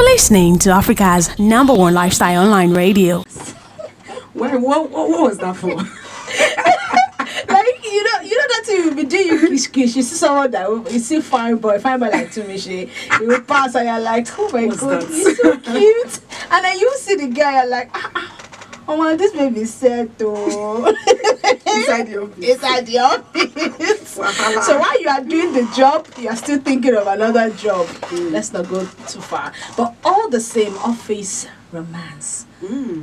You're listening to Africa's #1 lifestyle online radio. Wait, what was that for? Like, you know that you be doing you kiss. You see someone that you see fine boy like to me, he will pass and you're like, oh my god, he's so cute. And then you see the guy, you're like, oh man, this baby said to Inside the office. Inside the office. So while you are doing the job, you are still thinking of another job. Let's not go too far. But all the same, office romance.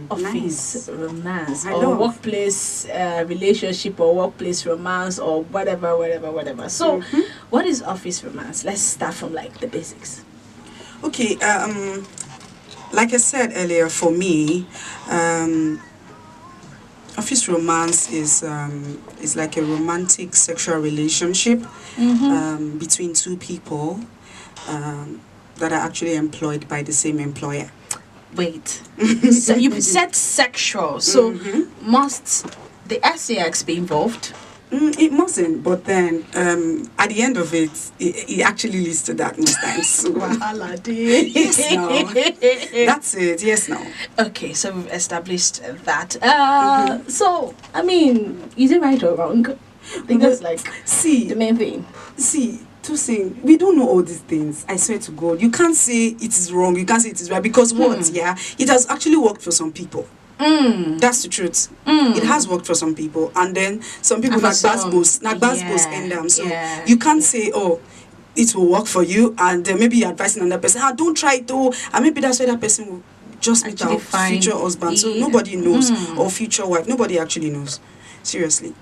Office romance or workplace relationship or workplace romance or whatever. So what is office romance? Let's start from like the basics. Okay, like I said earlier, for me, office romance is like a romantic sexual relationship between two people that are actually employed by the same employer. Wait, so you said sexual, so must the sex be involved? It mustn't, but then at the end of it, it actually leads to that most times. Yes, no. That's it. Yes, no. Okay, so we've established that. So, I mean, is it right or wrong? I think that's like the main thing. To sing, we don't know all these things. I swear to God, you can't say it is wrong. You can't say it is right because it has actually worked for some people. That's the truth. It has worked for some people, and then some people like Basbos end them. So you can't say, oh, it will work for you, and maybe you're advising another person, don't try it, and maybe that's why that person will just meet our future husband. So nobody knows, or future wife. Nobody actually knows. Seriously.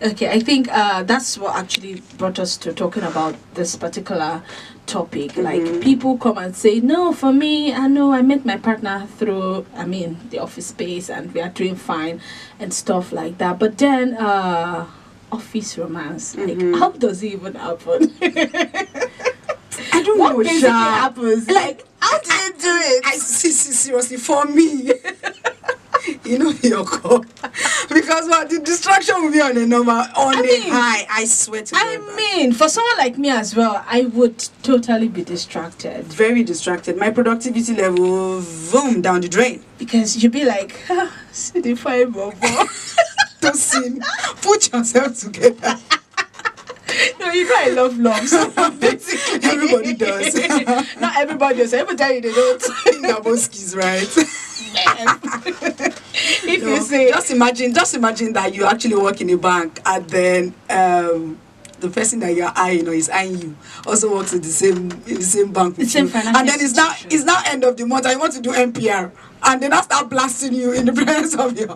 Okay, I think that's what actually brought us to talking about this particular topic. Like, people come and say, no, for me, I know I met my partner through, the office space and we are doing fine and stuff like that. But then, office romance, like, how does it even happen? I don't know. What basically happens? Like, how do you do it? I seriously, for me, you know your call. Because the distraction will be on a high. I swear to God. For someone like me as well, I would totally be distracted. Very distracted. My productivity level, boom, down the drain. Because you'd be like, see the fire, Bobo. Don't sing. Put yourself together. No, you know I love. So basically, everybody does. Not everybody does. Every time they don't. Naboski's right. If you say, just imagine that you actually work in a bank, and then the person that you're eyeing or is eyeing you also works in the same bank with you. And then it's now end of the month and you want to do NPR, and then I start blasting you in the presence of your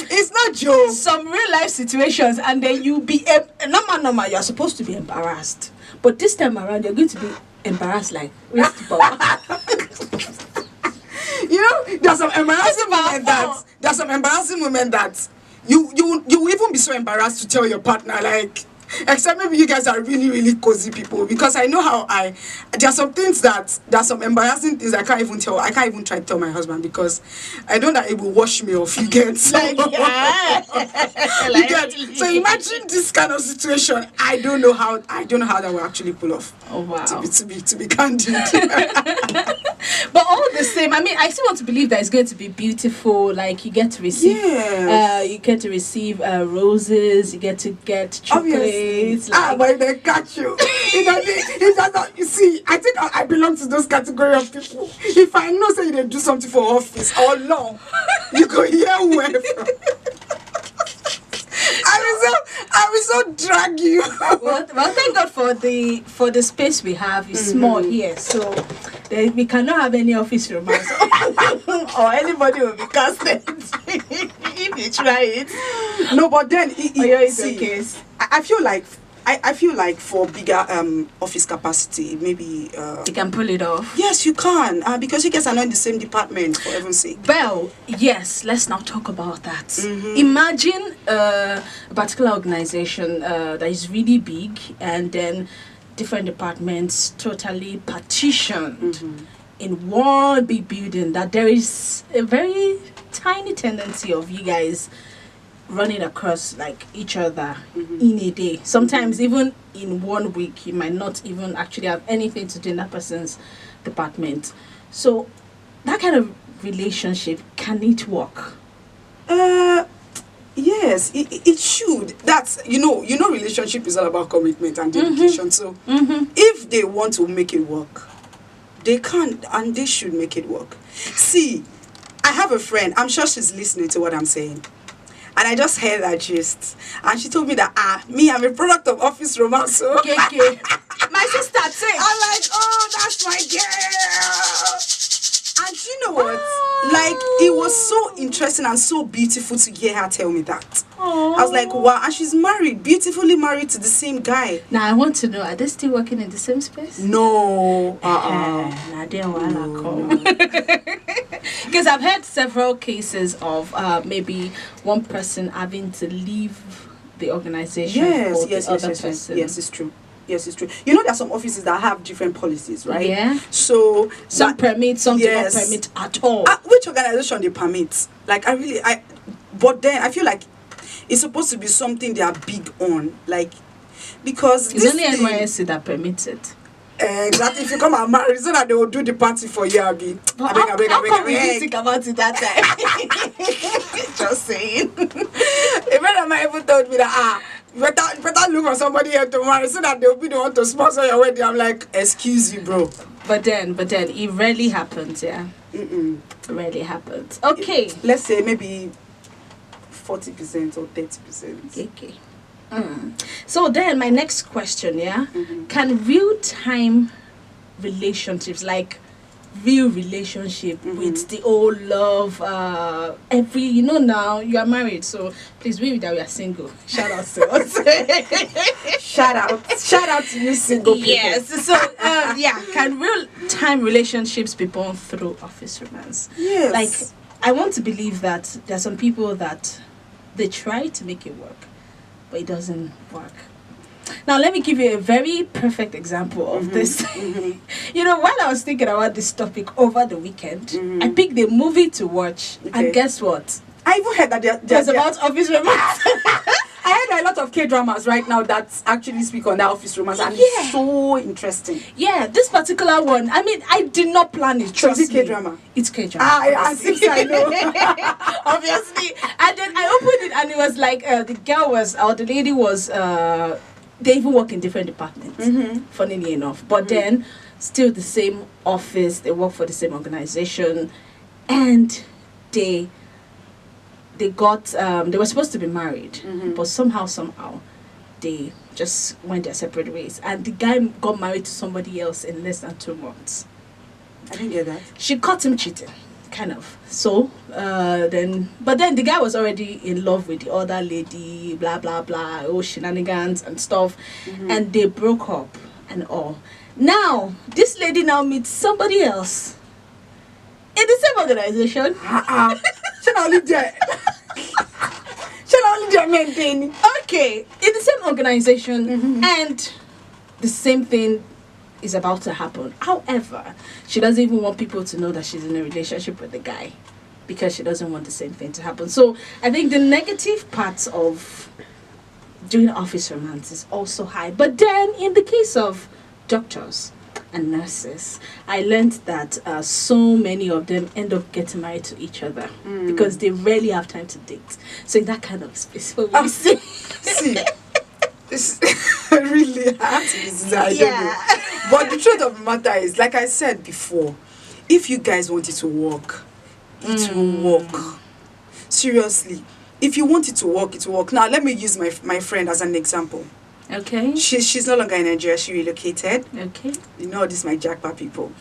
it's not joke. Some real life situations, and then you be normal. You're supposed to be embarrassed, but this time around you're going to be embarrassed like you know, there's some embarrassing moments that you even be so embarrassed to tell your partner, like, except maybe you guys are really, really cozy people, because I know how there are some embarrassing things I can't even try to tell my husband, because I know that it will wash me off. You get so imagine this kind of situation. I don't know how that will actually pull off. Oh wow. To be candid. But all the same, I still want to believe that it's going to be beautiful. Like, you get to receive roses, you get to get chocolates. When they catch you. You see, I think I belong to those category of people. If I know say they do something for office or long, you go hear where from. I will so drag you. Well, thank God for the space we have. It's small here, so we cannot have any office romance or anybody will be casted if you try it. No, but then I feel like for bigger office capacity, maybe you can pull it off. Yes, you can, because you guys are not in the same department, for heaven's sake. Well, yes, let's now talk about that. Imagine a particular organization that is really big, and then different departments totally partitioned in one big building, that there is a very tiny tendency of you guys running across like each other in a day. Sometimes even in 1 week, you might not even actually have anything to do in that person's department. So that kind of relationship, can it work? Yes, it should. That's relationship is all about commitment and dedication. So if they want to make it work, they can and they should make it work. See, I have a friend, I'm sure she's listening to what I'm saying. And I just heard that gist. And she told me that, I'm a product of office romance. So. Okay. My sister said. I'm like, oh, that's my girl. And you know what? Like, it was so interesting and so beautiful to hear her tell me that. I was like, wow. And she's married, beautifully married to the same guy. Now, I want to know, are they still working in the same space? No. Now, they wanna come. Because I've heard several cases of maybe one person having to leave the organization for the other person. Yes, it's true. Yes, it's true. You know, there are some offices that have different policies, right? Yeah. So some permit, some do not permit at all. Which organization they permit? Like, but then I feel like it's supposed to be something they are big on, like, because it's only NYSC that permits it. Exactly. If you come and marry, so that they will do the party for you, Abby. How come we didn't think about it that time? Just saying. A friend of mine even told me that better look for somebody here to marry so that they'll be the one to sponsor your wedding. I'm like, excuse you, bro. But then it rarely happens, yeah. It rarely happens. Okay. Let's say maybe 40% or 30%. Okay. So then my next question, can real-time relationships, like real relationship with the old love, now you are married, so please believe that we are single. Shout out to us. Shout out to you single people. Yes. So can real-time relationships be born through office romance? Yes. Like, I want to believe that there are some people that they try to make it work, but it doesn't work. Now, let me give you a very perfect example of this. While I was thinking about this topic over the weekend, I picked a movie to watch, and guess what? I even heard that there's about office romance. I heard there are a lot of K-dramas right now that actually speak on that office romance, and it's so interesting. Yeah, this particular one, I mean, I did not plan it. Trust me. K-drama? It's K-drama. I know. Obviously. And then I opened it, and it was like the lady was, they even work in different departments, funnily enough. But then, still the same office, they work for the same organization, and they got, they were supposed to be married, but somehow, they just went their separate ways. And the guy got married to somebody else in less than 2 months. I didn't get that. She caught him cheating, kind of. So, but then the guy was already in love with the other lady, blah, blah, blah, shenanigans and stuff. And they broke up and all. Now, this lady now meets somebody else in the same organization. Okay, in the same organization, and the same thing is about to happen. However, she doesn't even want people to know that she's in a relationship with the guy because she doesn't want the same thing to happen. So I think the negative parts of doing office romance is also high. But then in the case of doctors and nurses, I learned that so many of them end up getting married to each other because they rarely have time to date. So in that kind of space, what we see. It's really hard to decide. But the truth of the matter is, like I said before, if you guys want it to work, it will work. Seriously. If you want it to work, it will work. Now, let me use my friend as an example. Okay. She's no longer in Nigeria. She relocated. Okay. You know, this is my jackpot people.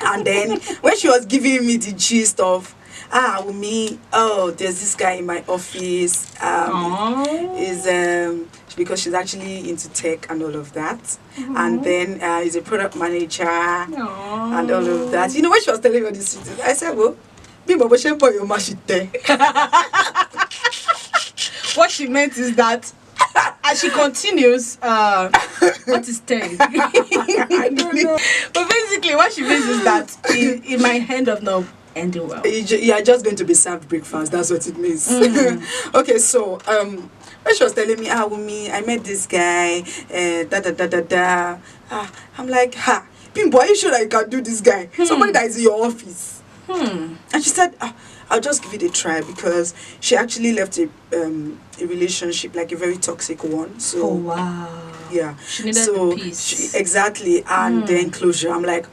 And then when she was giving me the gist of, there's this guy in my office. Because she's actually into tech and all of that. And then he's a product manager and all of that. You know, when she was telling me all these things, I said, well, what she meant is that as she continues, what is 10? I don't know. But basically, what she means is that in my hand of now, ending well. You are just going to be served breakfast. That's what it means. Okay, so when she was telling me, Wumi, I met this guy, da da da da da. I'm like, Pimbo, are you sure that you can do this guy? Somebody that is in your office. And she said, I'll just give it a try, because she actually left a relationship, like a very toxic one. So wow. Yeah. She needed the peace. Exactly. And then closure. I'm like,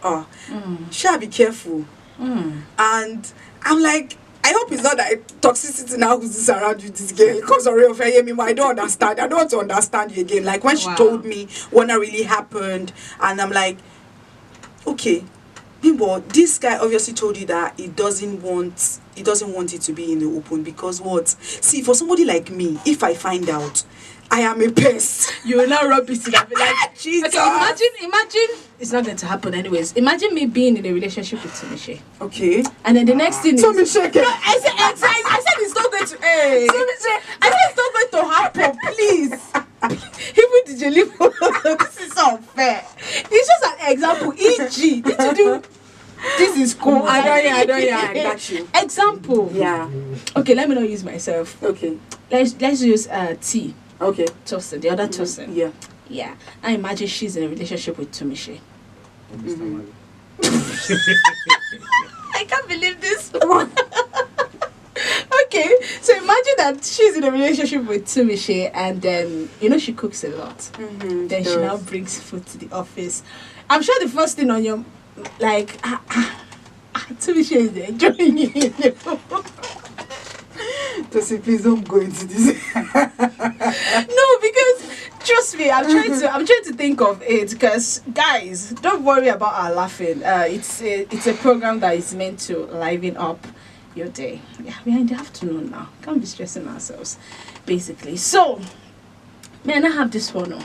shall be careful. And I'm like, I hope it's not that toxicity now who's around you, this girl. Because I don't understand. I don't want to understand you again. Like when she told me what really happened, and I'm like, okay, Bimbo, this guy obviously told you that he doesn't want it to be in the open, because what? See, for somebody like me, if I find out, I am a pest. You will not rub it in and be like, Jesus. Okay, imagine it's not going to happen anyways. Imagine me being in a relationship with Panache. Okay. And then the next thing is... No, I said it's not going to... Hey. I said it's not going to happen, please. Even DJ Lipo, this is unfair. It's just an example. E.g. Did you do... This is cool. I got you. Example. Yeah. Okay, let me not use myself. Okay. Let's use T. Okay. Tosin, the other Tosin. Yeah. Yeah. I imagine she's in a relationship with Tumiche. I can't believe this. Okay, so imagine that she's in a relationship with Tumiche, and then she cooks a lot. Then she now brings food to the office. I'm sure the first thing on your Tumiche is enjoying it. Tosi, please don't go into this. No, because trust me, I'm trying to think of it, because guys, don't worry about our laughing. It's a program that is meant to liven up your day. Yeah, we're in the afternoon now. Can't be stressing ourselves, basically. So, man, I have this one.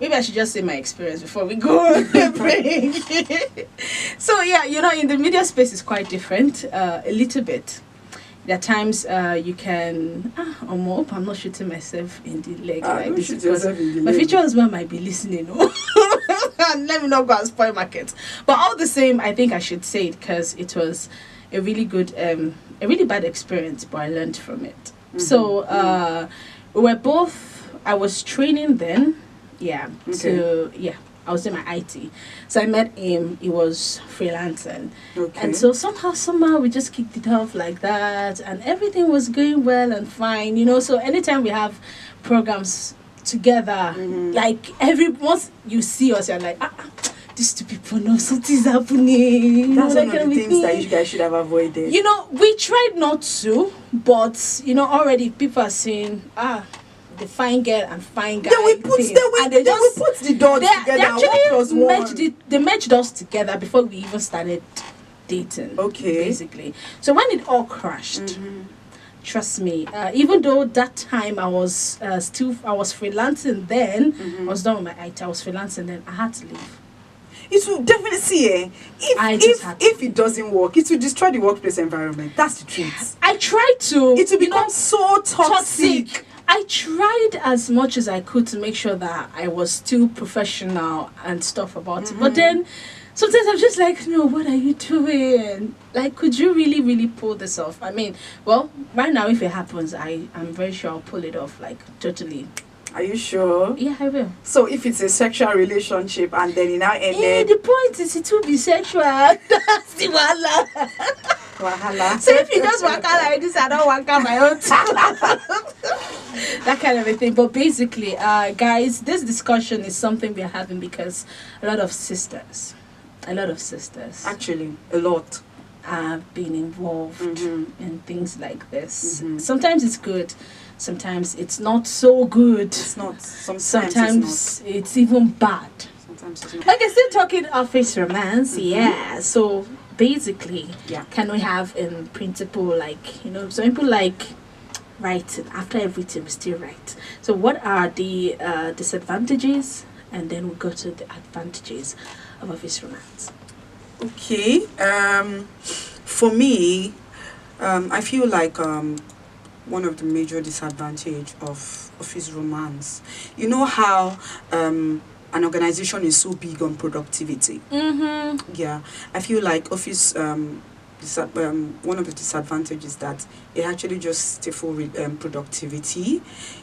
Maybe I should just say my experience before we go on the break. So yeah, in the media space is quite different, a little bit. There are times you can... I'm not shooting myself in the leg like this, because my future husband might be listening. Let me not go and spoil market. But all the same, I think I should say it, because it was a really good, a really bad experience, but I learned from it. So we were both... I was training then. Yeah. Okay. I was in my IT. So I met him. He was freelancing. Okay. And so somehow we just kicked it off like that. And everything was going well and fine. So anytime we have programs together, like once you see us, you're like, these two people know something's happening. That's one of the things that you guys should have avoided. We tried not to, but, already people are saying, the fine girl and fine guy. Then we put the dots together. They merged us together before we even started dating. Okay. Basically. So when it all crashed, trust me, even though that time I was freelancing then, I was done with my IT, I was freelancing then, I had to leave. It will definitely see if it doesn't work, it will destroy the workplace environment. That's the truth. I tried to. It will become so toxic. I tried as much as I could to make sure that I was still professional and stuff about it. But then sometimes I'm just like, no, what are you doing? Like, could you really, really pull this off? I mean, well, right now, if it happens, I'm very sure I'll pull it off, like, totally. Are you sure? Yeah, I will. So if it's a sexual relationship and then it now ended... the point is it will be sexual. That's the wahala. So if you just work out like this, I don't work out my own that kind of a thing. But basically, guys, this discussion is something we're having because a lot of sisters, actually, a lot, have been involved in things like this. Sometimes it's good, sometimes it's not so good. It's not. Sometimes it's even bad. Sometimes it's not. Like I still talking office romance, yeah. So basically, can we have in principle, like, some people like writing after everything we still write. So what are the disadvantages, and then we'll go to the advantages of office romance. Okay. For me, I feel like one of the major disadvantage of office romance, how an organization is so big on productivity. Yeah, I feel like office one of the disadvantages that it actually just stifles productivity.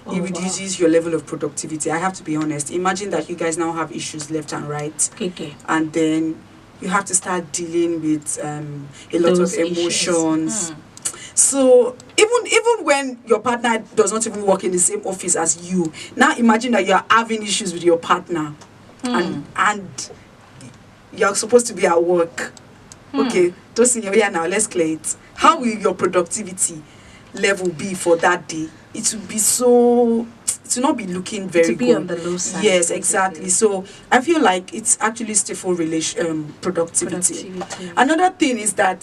It reduces your level of productivity. I have to be honest. Imagine that you guys now have issues left and right, and then you have to start dealing with a lot of emotions. So even when your partner does not even work in the same office as you, now imagine that you are having issues with your partner, and you're supposed to be at work. Okay, those in your ear now, let's clear it. How will your productivity level be for that day? It will be so... It will not be looking very good. To be on the low side. Yes, exactly. So I feel like it's actually stifle productivity. Another thing is that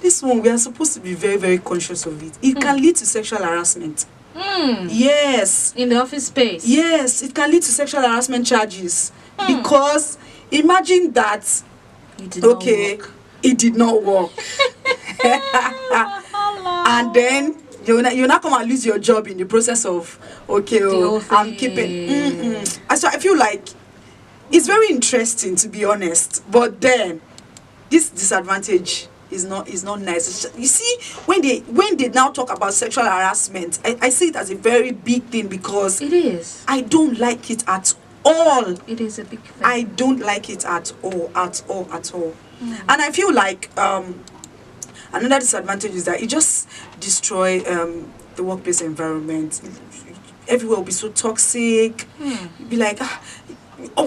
this one, we are supposed to be very, very conscious of it. It can lead to sexual harassment. Yes. In the office space. Yes, it can lead to sexual harassment charges. Because imagine that, it did not work. And then you not come and lose your job in the process of I'm keeping. So I feel like it's very interesting, to be honest, but then this disadvantage is not nice. You see, when they now talk about sexual harassment, I see it as a very big thing, because it is. I don't like it at all. It is a big thing. I don't like it at all. And I feel like another disadvantage is that it just destroy the workplace environment. Everywhere will be so toxic. Be like,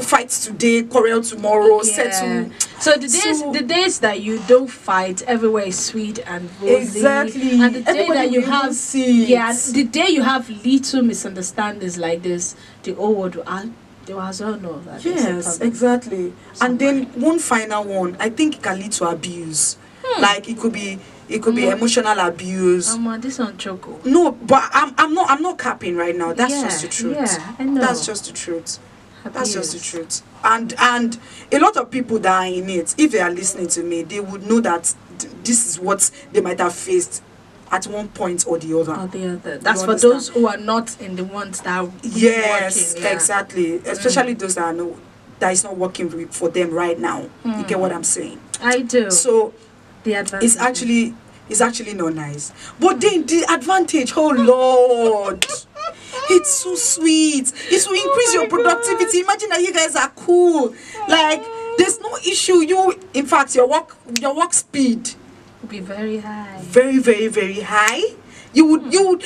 fight today, quarrel tomorrow, settle. So the days that you don't fight, everywhere is sweet and rosy. Exactly. And the day that you have the day you have little misunderstandings like this, the whole world will also know that. Yes, exactly. And then one final one, I think it can lead to abuse. Like it could be emotional abuse. This on choco. No, but I'm not capping right now. That's just the truth. Yeah, I know. That's just the truth. That's just the truth. And a lot of people that are in it, if they are listening to me, they would know that this is what they might have faced at one point or the other. That's for those who are not in the ones that are working. Exactly. Especially those that is not working for them right now. You get what I'm saying? I do. So the advantage it's actually not nice. But then the advantage, oh Lord, it's so sweet. It will increase your productivity. Imagine that you guys are cool. Like there's no issue. In fact, your work speed will be very high. Very, very, very high. You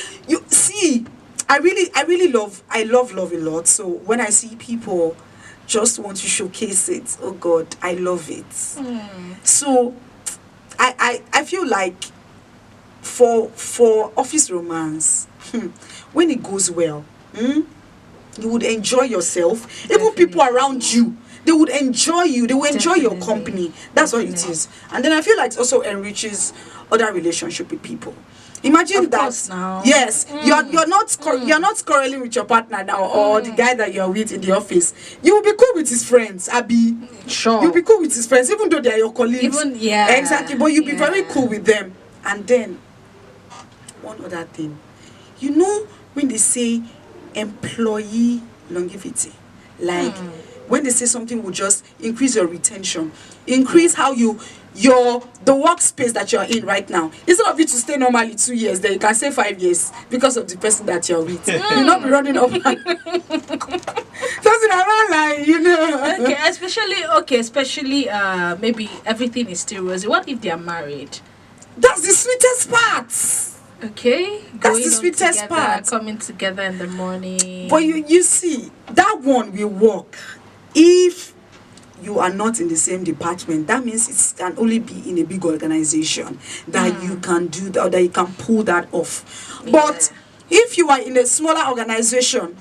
see, I love a lot. So when I see people just want to showcase it, oh God, I love it. So I feel like for office romance, when it goes well, you would enjoy yourself. Definitely. Even people around you, they would enjoy you. They will enjoy your company. That's what it is. And then I feel like it also enriches other relationship with people. Imagine that. Yes, you're not quarreling with your partner now, or the guy that you're with in the office. You will be cool with his friends, Abby. Sure. You'll be cool with his friends, even though they are your colleagues. Exactly. But you'll be very cool with them. And then one other thing, when they say employee longevity, like when they say something will just increase your retention, increase how the workspace that you're in right now. Instead of you to stay normally 2 years, then you can stay 5 years because of the person that you're with. You'll not be running up. Something around like, especially maybe everything is still rosy. What if they are married? That's the sweetest part. Okay, that's the sweetest part. Coming together in the morning. But you see, that one will work if you are not in the same department. That means it can only be in a big organization that you can do that, or that you can pull that off. But if you are in a smaller organization,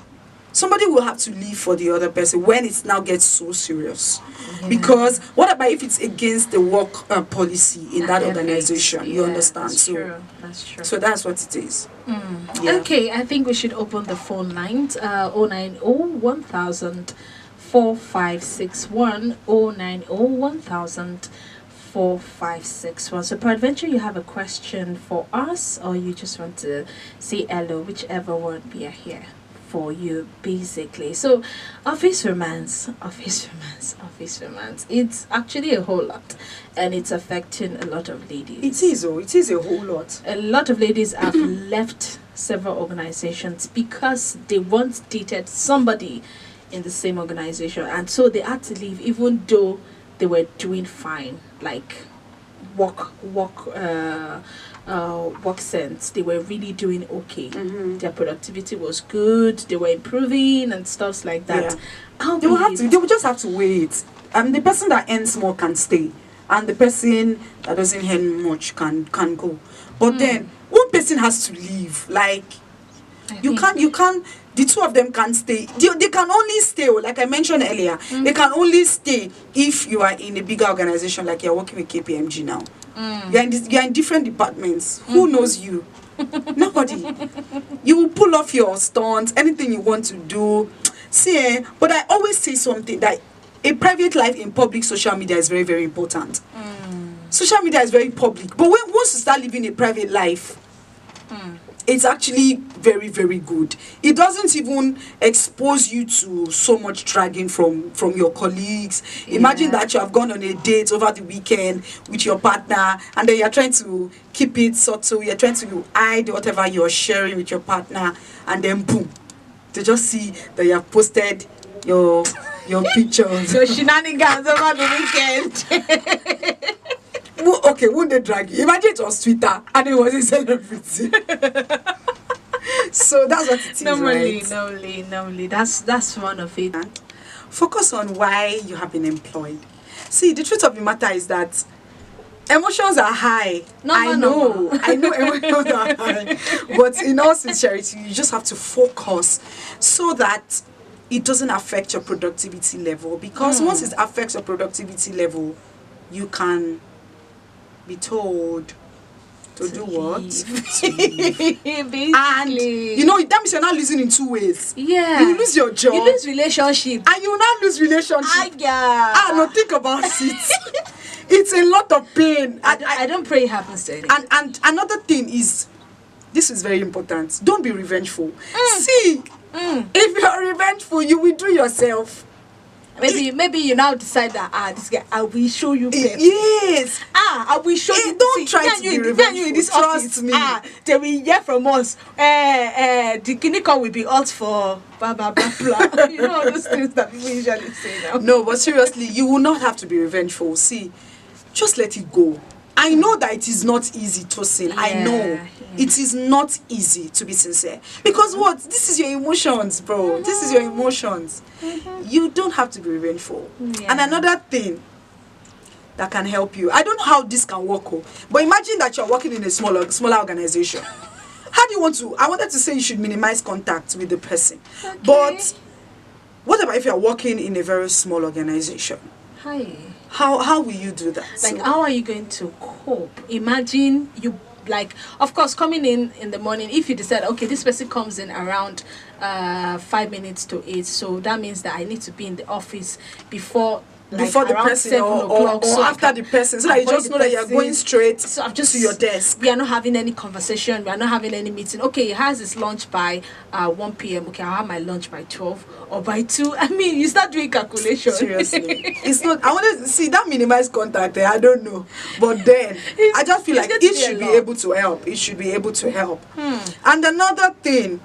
somebody will have to leave for the other person when it now gets so serious. Because what about if it's against the work policy in that organization? You understand? That's true. So that's what it is. Okay, I think we should open the phone lines. 090 1000 4561 090 1000 4561. So peradventure you have a question for us, or you just want to say hello, whichever one we are here for you, basically. So office romance, it's actually a whole lot, and it's affecting a lot of ladies. It is a whole lot. A lot of ladies have left several organizations because they once dated somebody in the same organization, and so they had to leave even though they were doing fine, like work sense. They were really doing okay. Their productivity was good. They were improving and stuff like that. Yeah. They will just have to wait. The person that earns more can stay, and the person that doesn't earn much can go. But then one person has to leave. Like you can't. The two of them can't stay. They can only stay, like I mentioned earlier. They can only stay if you are in a bigger organization, like you're working with KPMG now. You're in different departments. Who knows you? Nobody. You will pull off your stunts, anything you want to do. See, but I always say something that a private life in public social media is very, very important. Social media is very public. But once you start living a private life, it's actually very, very good. It doesn't even expose you to so much dragging from your colleagues. Imagine that you have gone on a date over the weekend with your partner, and then you're trying to keep it subtle. You're trying to hide whatever you're sharing with your partner, and then boom, they just see that you have posted your pictures. Your shenanigans over the weekend. Okay, won't they drag you? Imagine it was Twitter and it was a celebrity. So that's what it is, right? Normally. That's one of it. Focus on why you have been employed. See, the truth of the matter is that emotions are high. I know emotions are high. But in all sincerity, you just have to focus so that it doesn't affect your productivity level. Because once it affects your productivity level, you can be told to do what? To leave. And that means you're not losing in two ways. Yeah. You lose your job. You lose relationship. And you will not lose relationship. No, think about it. It's a lot of pain. I don't pray it happens to anyone. And another thing is, this is very important. Don't be revengeful. See, if you're revengeful, you will do yourself. Maybe you now decide that this guy, I will show you pain. Yes. I will show you. Don't try to be revengeful. You in this Trust office, me. they will hear from us. The clinical will be out for blah blah blah blah. You know all those things that people usually say now. No, but seriously, you will not have to be revengeful. See, just let it go. I know that it is not easy to sin. Yeah, I know it is not easy to be sincere. Because what? This is your emotions, bro. This is your emotions. You don't have to be revengeful. Yeah. And another thing that can help you, I don't know how this can work, but imagine that you're working in a smaller organization. How do you want to? I wanted to say you should minimize contact with the person. Okay. But what about if you're working in a very small organization? Hi. How will you do that? Like, how are you going to cope? Imagine you, like, of course, coming in the morning, if you decide, okay, this person comes in around 5 minutes to 8, so that means that I need to be in the office before the person or so after the person, so that you just know that you're going straight to your desk. We are not having any conversation, we are not having any meeting. Okay, he has his lunch by 1 p.m. Okay, I'll have my lunch by 12 or by 2. I mean, you start doing calculation. Seriously. It's not, I want to see that minimized contact there, I don't know. But then, I just feel like it should be able to help. It should be able to help. And another thing,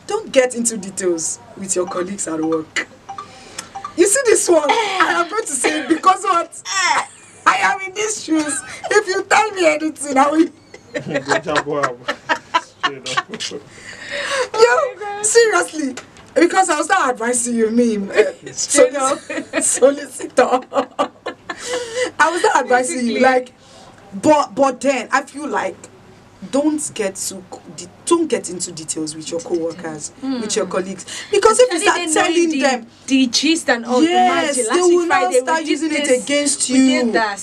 don't get into details with your colleagues at work. You see this one? I am going to say it because what? I am in these shoes. If you tell me anything, I will. Seriously. Because I'll start advising you, solicitor. I was not advising you, like, but then I feel like don't get into details with your co-workers, with your colleagues, because if you start telling them the gist and all, yes, they will now start using it against you. Yeah.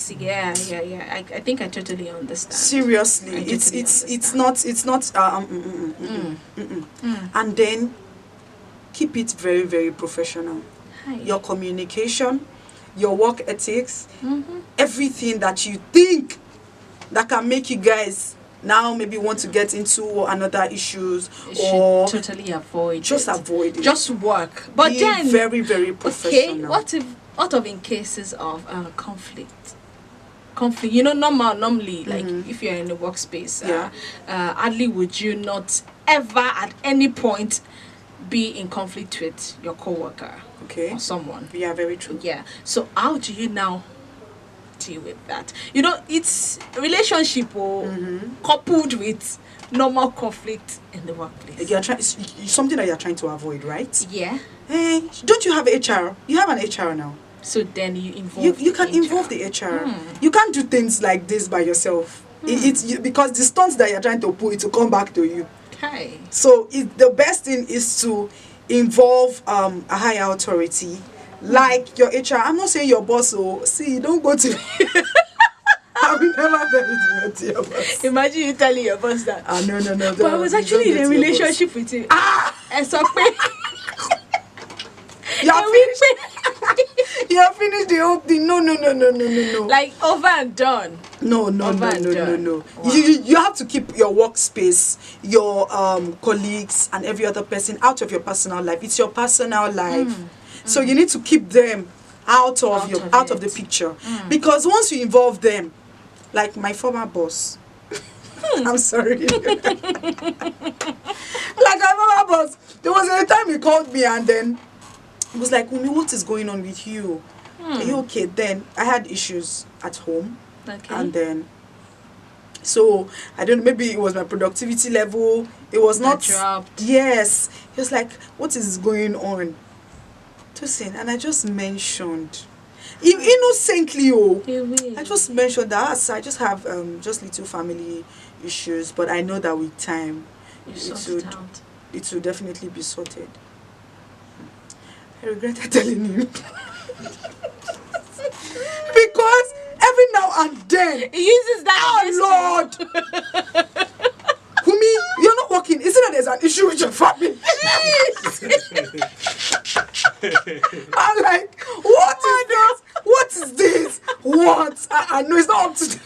I think I totally understand. Seriously, it's not. And then keep it very, very professional. Your communication, your work ethics, everything that you think that can make you guys now maybe want to get into another issues, You or should totally avoid just it. avoid it. Just work. But Be then, very, very professional. okay, what of in cases of conflict? You know, normally, like if you're in a workspace, hardly would you not ever at any point be in conflict with your coworker or someone. Yeah, very true. Yeah. So how do you now deal with that? You know, it's relationship coupled with normal conflict in the workplace. You're trying something that you're trying to avoid, right? Yeah. Hey, don't you have HR? You have an HR now. So then you involve. You can involve the HR. You can't do things like this by yourself. Because the stunts that you're trying to pull, it will come back to you. Okay. So the best thing is to involve a higher authority, like your HR. I'm not saying your boss. So see, don't go to. I will never tell you to your boss. Imagine you telling your boss that. No. But I was actually in a relationship with you. And so you have finished the whole thing. No. Like over and done. No. Wow. You have to keep your workspace, your colleagues, and every other person out of your personal life. It's your personal life, so you need to keep them out of the picture. Because once you involve them, like my former boss, I'm sorry, like my former boss, there was a time he called me and then he was like, "Umi, what is going on with you? Are you okay?" Then I had issues at home. Okay. And then, so I don't know, maybe it was my productivity level. It was not dropped. Yes. He was like, "What is going on?" Tosin, and I just mentioned, innocently, I just mentioned that I just have just little family issues, but I know that with time, it will definitely be sorted. I regretted telling him. Because every now and then He uses that. Oh Lord! Humi, you're not working. Isn't that there's an issue with your family? I'm like, what is this? What? I know it's not up to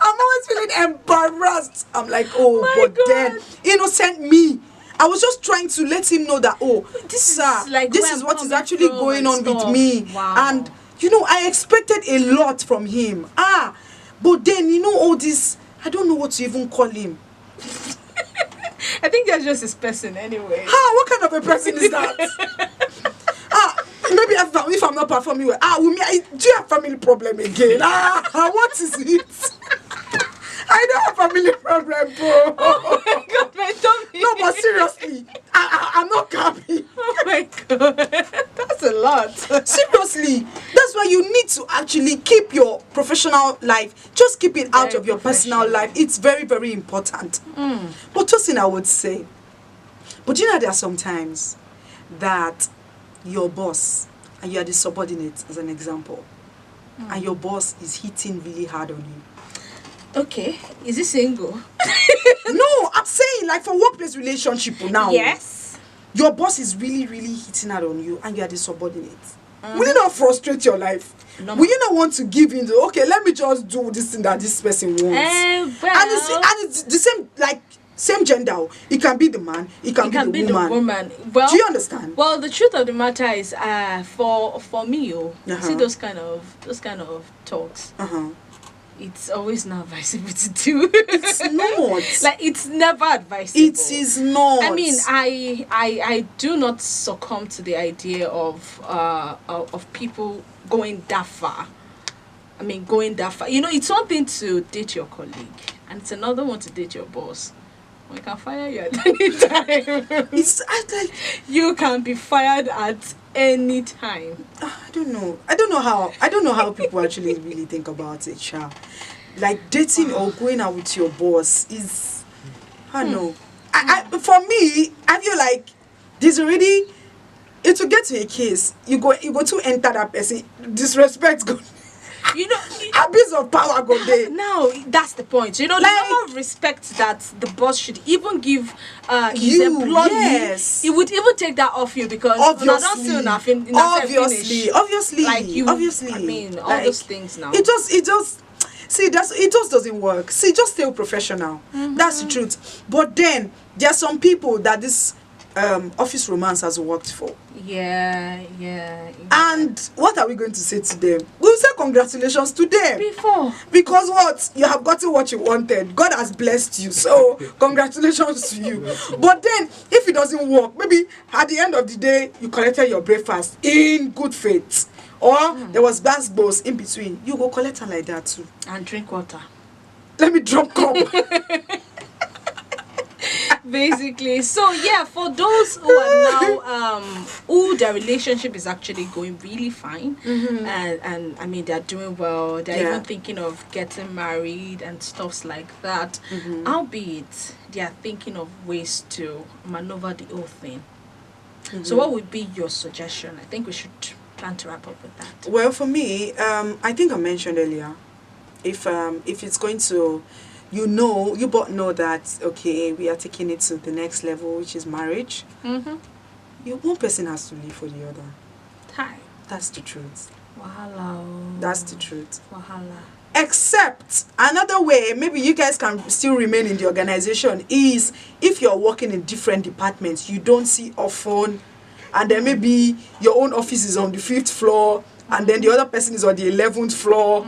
I'm always feeling embarrassed. I'm like, then innocent me. I was just trying to let him know that, this is what is actually going on with me. Wow. And I expected a lot from him. But then, all this, I don't know what to even call him. I think that's just his person anyway. What kind of a person is that? Maybe if I'm not performing well. Do you have family problem again? What is it? I don't have family problem, bro. Oh my God, my tummy. No, but seriously, I'm not happy. Oh my God, that's a lot. Seriously, that's why you need to actually keep your professional life. Just keep it out of your personal life. It's very, very important. But Tosin, I would say, but there are some times that your boss and you are the subordinate, as an example, and your boss is hitting really hard on you. Okay, is he single? No, I'm saying like for workplace relationship now. Yes. Your boss is really, really hitting out on you and you are the subordinate. Will you not frustrate your life? No. Will you not want to give in to, okay, let me just do this thing that this person wants? Well, and it's the same, like, same gender. It can be the man, it can be the woman. Well, do you understand? Well, the truth of the matter is, for me, see those kind of talks. It's always not advisable to do. It's not. Like, it's never advisable. It is not. I mean, I do not succumb to the idea of people going that far. I mean, going that far. It's one thing to date your colleague, and it's another one to date your boss. We can fire you at any time. You can be fired at any time. I don't know how people actually really think about it, Sha. Like dating or going out with your boss is, I don't know. For me, I feel like there's already, it will get to a case. You go to enter that person, disrespect go. Abuse of power go there. No, that's the point. The level of respect that the boss should even give his employee. Yes. He would even take that off you because obviously, obviously, like you, obviously. I mean, all those things now. It just See, it just doesn't work. See, just stay professional. That's the truth. But then there are some people that this office romance has worked for. Yeah. And what are we going to say to them? We'll say congratulations to them. Before. Because what? You have gotten what you wanted. God has blessed you. So congratulations to you. But then if it doesn't work, maybe at the end of the day, you collected your breakfast in good faith. Or there was basketballs in between. You go collect her like that too. And drink water. Let me drop cup. Basically. So yeah, for those who are now who their relationship is actually going really fine, and I mean they're doing well, they're even thinking of getting married and stuffs like that, albeit they are thinking of ways to maneuver the whole thing. So what would be your suggestion? I think we should plan to wrap up with that. Well, for me, I think I mentioned earlier, if it's going to, you both know that, okay, we are taking it to the next level, which is marriage. One person has to live for the other. Hi. That's the truth. Wahala. That's the truth. Wahala. Except another way, maybe you guys can still remain in the organization, is if you're working in different departments, you don't see often, and then maybe your own office is on the 5th floor, and then the other person is on the 11th floor.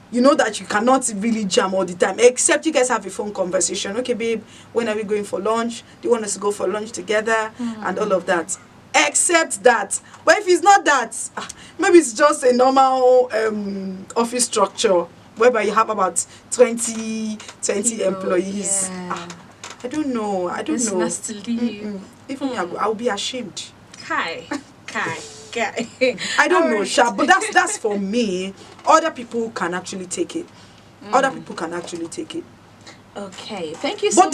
You know that you cannot really jam all the time, except you guys have a phone conversation. Okay, babe, when are we going for lunch? Do you want us to go for lunch together? And all of that. Except that. But if it's not that, maybe it's just a normal office structure whereby you have about 20 employees. Yeah. I don't know. This know. has to leave. Even me, I'll be ashamed. Kai. I don't know, Sha, but that's for me. Other people can actually take it. Other people can actually take it. Okay, thank you so much.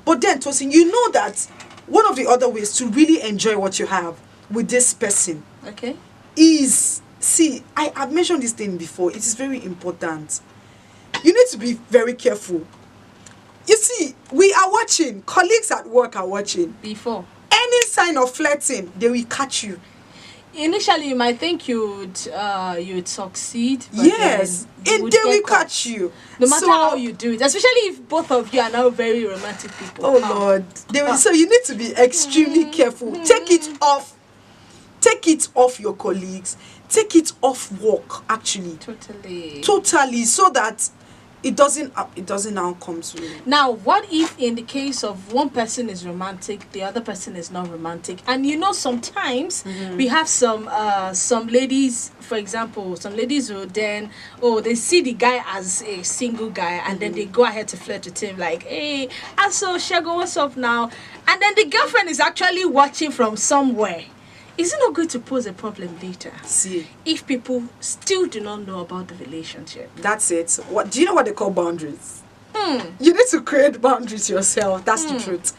But then, Tosin, you know that one of the other ways to really enjoy what you have with this person, okay, is, see, I've mentioned this thing before. It is very important. You need to be very careful. You see, we are watching. Colleagues at work are watching. Before. Any sign of flirting, they will catch you. Initially, you might think you'd succeed. But yes, they will catch you. No matter how you do it, especially if both of you are now very romantic people. Oh Lord, so you need to be extremely careful. Take it off. Take it off your colleagues. Take it off work. Actually, totally, so that it doesn't now come to you. Now, what if in the case of one person is romantic, the other person is not romantic? And sometimes we have some ladies, for example, some ladies who then, they see the guy as a single guy, and then they go ahead to flirt with him like, hey, so Shago, what's up now? And then the girlfriend is actually watching from somewhere. Is it not going to pose a problem later? See, if people still do not know about the relationship. That's it. What do you know what they call boundaries? You need to create boundaries yourself. That's the truth.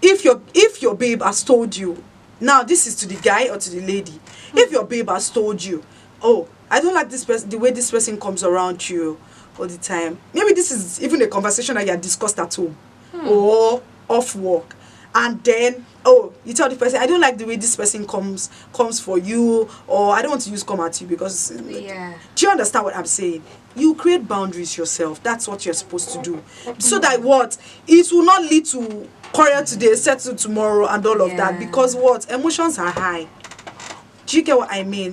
If your babe has told you, now this is to the guy or to the lady. If your babe has told you, oh, I don't like this person, the way this person comes around you all the time. Maybe this is even a conversation that you had discussed at home or off work. And then, you tell the person, I don't like the way this person comes for you, or I don't want to use come at you because... Yeah. Do you understand what I'm saying? You create boundaries yourself. That's what you're supposed to do. So that what? It will not lead to quarrel today, settle tomorrow, and all of that. Because what? Emotions are high. Do you get what I mean?